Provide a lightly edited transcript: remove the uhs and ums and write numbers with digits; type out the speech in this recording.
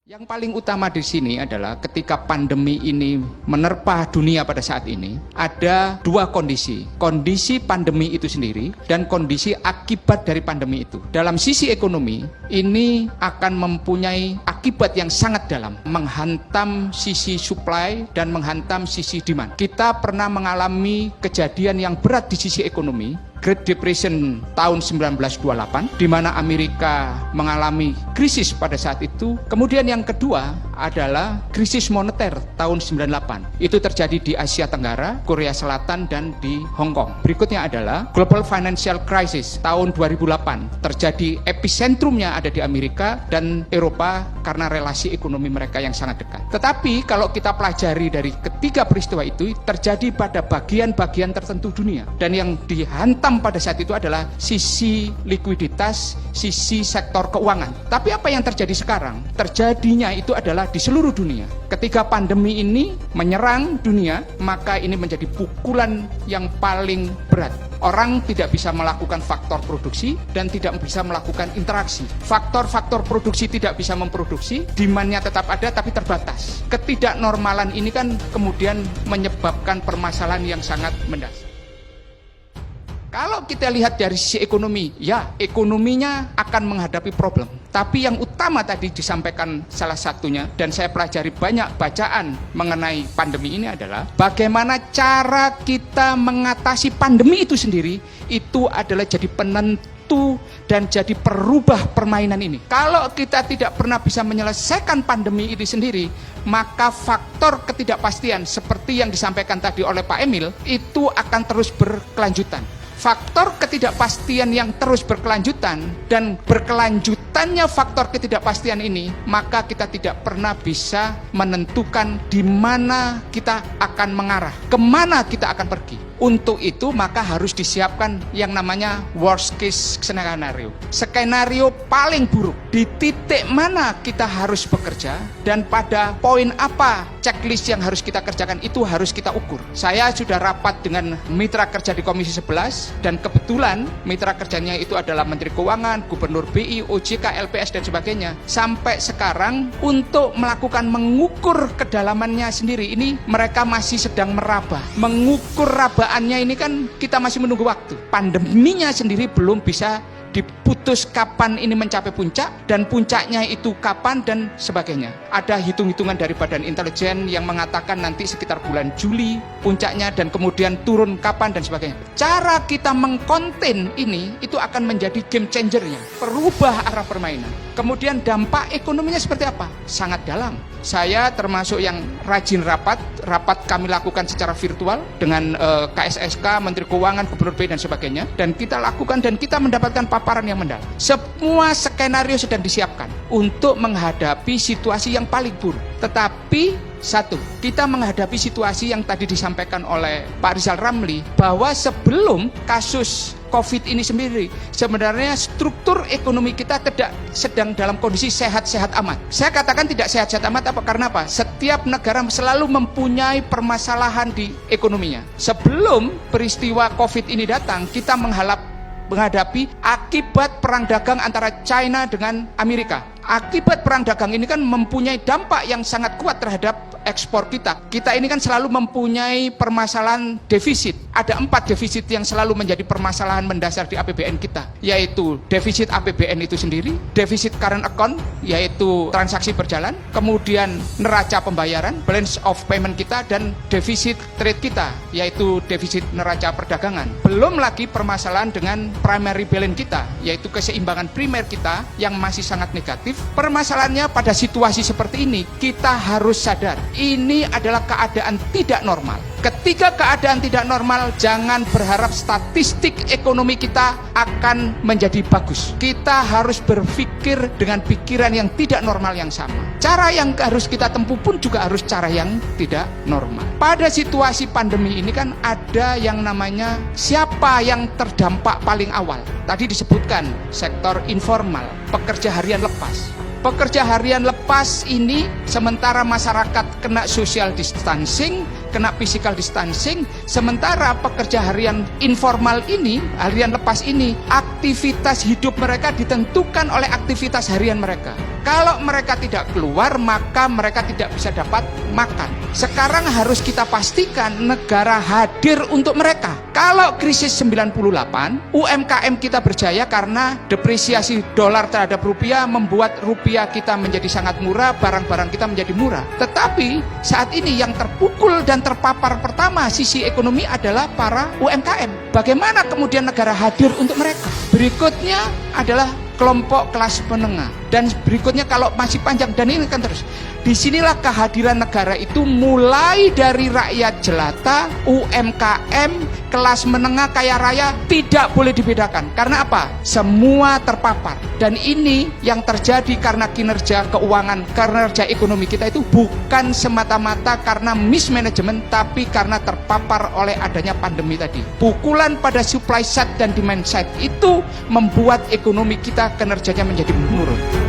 Yang paling utama di sini adalah ketika pandemi ini menerpa dunia pada saat ini, ada dua kondisi. Kondisi pandemi itu sendiri dan kondisi akibat dari pandemi itu. Dalam sisi ekonomi, ini akan mempunyai akibat yang sangat dalam, menghantam sisi supply dan menghantam sisi demand. Kita pernah mengalami kejadian yang berat di sisi ekonomi, Great Depression tahun 1928, di mana Amerika mengalami krisis pada saat itu. Kemudian yang kedua adalah krisis moneter tahun 98. Itu terjadi di Asia Tenggara, Korea Selatan, dan di Hong Kong. Berikutnya adalah Global Financial Crisis tahun 2008. Terjadi episentrumnya ada di Amerika dan Eropa karena relasi ekonomi mereka yang sangat dekat. Tetapi kalau kita pelajari dari ketiga peristiwa itu, terjadi pada bagian-bagian tertentu dunia. Dan yang dihantam pada saat itu adalah sisi likuiditas, sisi sektor keuangan. Tapi apa yang terjadi sekarang? Terjadinya itu adalah di seluruh dunia. Ketika pandemi ini menyerang dunia, maka ini menjadi pukulan yang paling berat. Orang tidak bisa melakukan faktor produksi dan tidak bisa melakukan interaksi. Faktor-faktor produksi tidak bisa memproduksi, demand-nya tetap ada tapi terbatas. Ketidaknormalan ini kan kemudian menyebabkan permasalahan yang sangat mendasar. Kalau kita lihat dari sisi ekonomi, ya ekonominya akan menghadapi problem. Tapi yang utama tadi disampaikan salah satunya, dan saya pelajari banyak bacaan mengenai pandemi ini adalah bagaimana cara kita mengatasi pandemi itu sendiri, itu adalah jadi penentu dan jadi perubah permainan ini. Kalau kita tidak pernah bisa menyelesaikan pandemi ini sendiri, maka faktor ketidakpastian seperti yang disampaikan tadi oleh Pak Emil, itu akan terus berkelanjutan. Faktor ketidakpastian yang terus berkelanjutan dan berkelanjutannya faktor ketidakpastian ini, maka kita tidak pernah bisa menentukan di mana kita akan mengarah, kemana kita akan pergi. Untuk itu maka harus disiapkan yang namanya worst case scenario. Skenario paling buruk, di titik mana kita harus bekerja dan pada poin apa checklist yang harus kita kerjakan itu harus kita ukur. Saya sudah rapat dengan mitra kerja di Komisi 11 dan kebetulan mitra kerjanya itu adalah Menteri Keuangan, Gubernur BI, OJK, LPS dan sebagainya. Sampai sekarang untuk melakukan mengukur kedalamannya sendiri ini mereka masih sedang meraba. Mengukur rabaannya ini kan kita masih menunggu waktu. Pandeminya sendiri belum bisa diputus kapan ini mencapai puncak dan puncaknya itu kapan dan sebagainya. Ada hitung-hitungan dari Badan Intelijen yang mengatakan nanti sekitar bulan Juli puncaknya dan kemudian turun kapan dan sebagainya. Cara kita mengkonten ini itu akan menjadi game changernya, perubah arah permainan. Kemudian dampak ekonominya seperti apa? Sangat dalam. Saya termasuk yang rajin rapat kami lakukan secara virtual dengan KSSK, Menteri Keuangan, Gubernur BI dan sebagainya, dan kita lakukan dan kita mendapatkan paparan yang mendalam. Semua skenario sedang disiapkan untuk menghadapi situasi yang paling buruk. Tetapi satu, kita menghadapi situasi yang tadi disampaikan oleh Pak Rizal Ramli bahwa sebelum kasus COVID ini sendiri, sebenarnya struktur ekonomi kita tidak sedang dalam kondisi sehat-sehat amat. Saya katakan tidak sehat-sehat amat karena apa? Setiap negara selalu mempunyai permasalahan di ekonominya. Sebelum peristiwa COVID ini datang, kita menghadapi akibat perang dagang antara China dengan Amerika. Akibat perang dagang ini kan mempunyai dampak yang sangat kuat terhadap ekspor kita. Kita ini kan selalu mempunyai permasalahan defisit. Ada 4 defisit yang selalu menjadi permasalahan mendasar di APBN kita, yaitu defisit APBN itu sendiri, defisit current account, yaitu transaksi berjalan, kemudian neraca pembayaran, balance of payment kita, dan defisit trade kita, yaitu defisit neraca perdagangan. Belum lagi permasalahan dengan primary balance kita, yaitu keseimbangan primer kita yang masih sangat negatif. Permasalahannya pada situasi seperti ini, kita harus sadar, ini adalah keadaan tidak normal. Ketika keadaan tidak normal, jangan berharap statistik ekonomi kita akan menjadi bagus. Kita harus berpikir dengan pikiran yang tidak normal yang sama. Cara yang harus kita tempuh pun juga harus cara yang tidak normal. Pada situasi pandemi ini kan ada yang namanya siapa yang terdampak paling awal. Tadi disebutkan sektor informal, pekerja harian lepas. Pekerja harian lepas ini sementara masyarakat kena social distancing, kena physical distancing, sementara pekerja harian informal ini, harian lepas ini, aktivitas hidup mereka ditentukan oleh aktivitas harian mereka. Kalau mereka tidak keluar, maka mereka tidak bisa dapat makan. Sekarang harus kita pastikan negara hadir untuk mereka. Kalau krisis 98, UMKM kita berjaya karena depresiasi dolar terhadap rupiah membuat rupiah kita menjadi sangat murah, barang-barang kita menjadi murah. Tetapi saat ini yang terpukul dan terpapar pertama sisi ekonomi adalah para UMKM. Bagaimana kemudian negara hadir untuk mereka? Berikutnya adalah kelompok kelas menengah, dan berikutnya kalau masih panjang, dan ini kan terus. Disinilah kehadiran negara itu mulai dari rakyat jelata, UMKM, kelas menengah, kaya raya, tidak boleh dibedakan. Karena apa? Semua terpapar. Dan ini yang terjadi karena kinerja keuangan, kinerja ekonomi kita itu bukan semata-mata karena mismanagement, tapi karena terpapar oleh adanya pandemi tadi. Pukulan pada supply side dan demand side itu membuat ekonomi kita kinerjanya menjadi menurun.